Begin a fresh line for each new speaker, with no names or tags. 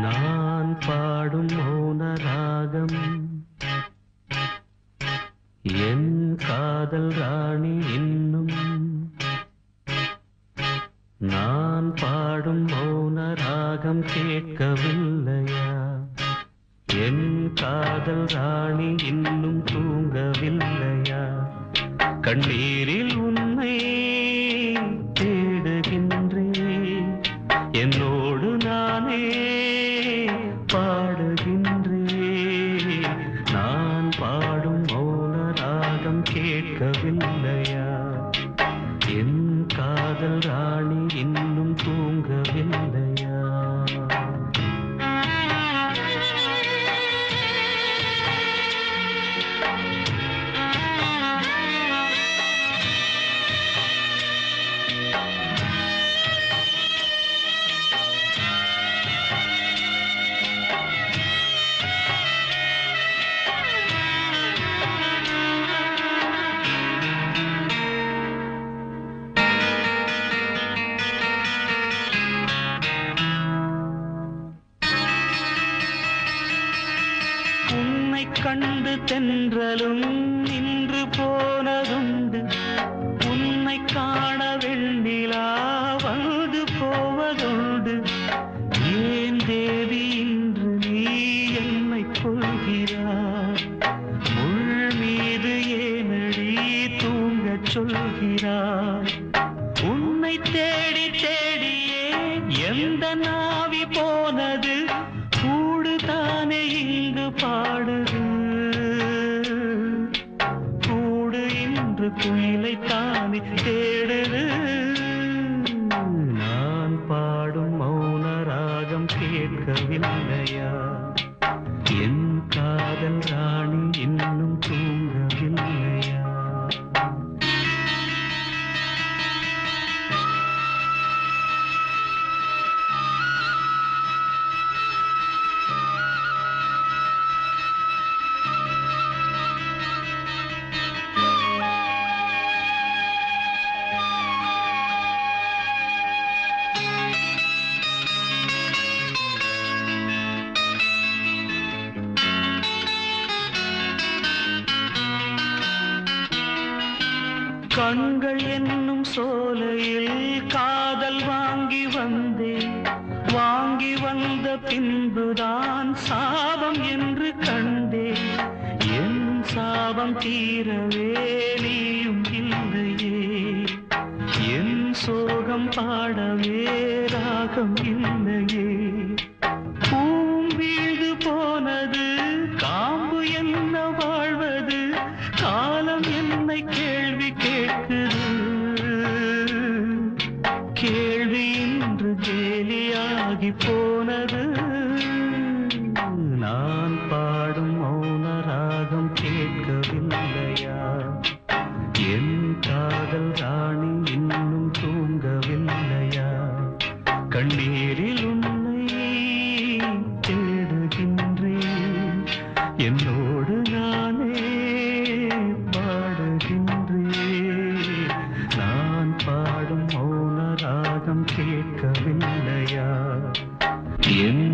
நான் பாடும் மௌன ராகம் என் காதல் ராணி இன்னும் நான் பாடும் மௌன ராகம் கேட்கவில்லையா? என் காதல் ராணி இன்னும் தூங்கவில்லையா? கண்ணீரில் உன்னை தேடுகின்றேன், என்னோடு நானே பாடுகின்றேன். நான் பாடும் மௌன ராகம் கேட்கவில்லையா? என் காதல் ராணி இன்னும் தூங்கவில்லையா? கண்டு தென்றலும் நின்று போனதுண்டு, உன்னை காண வெண்ணிலா வந்து போவதுண்டு. ஏன் தேவி இன்று நீ என்னை கொள்கிறாய்? முள் மீது ஏனடி தூங்கச் சொல்கிறாய்? உன்னை தேடி தேடியே எந்த நாவி போனது? கூடுதானே இங்கு பாடுது, கூடு இன்று குயிலை தானே தேடுது. நான் பாடும் மௌன ராகம் கேட்கவில்லையா? என் காதல் ராணி இன்னும் தூங்கவில்லையா? கண்கள் என்னும் சோலையில் காதல் வாங்கி வந்தேன், வாங்கி வந்த பின்புதான் சாபம் என்று கண்டேன். என் சாபம் தீரவே நீயும் இல்லையே, என் சோகம் பாடவே ராகம் இல்லையே. பூம் வீழ்ந்து போனது, காம்பு என்ன வாழ்வது? காலம் என்னை கேள்வி கேட்குது, கேள்வி இன்று கேலியாகி போனது. நான் பாடும் மௌன ராகம் கேட்கவில்லையா? என் காதல் ராணி இன்னும் தூங்கவில்லையா? கண்ணீரில் உன்னை தேடுகின்றேன், என்னோடு நானே பாடுகின்றேன். நான் பாடும் மௌன ராகம் கேட்கவில்லையா? என்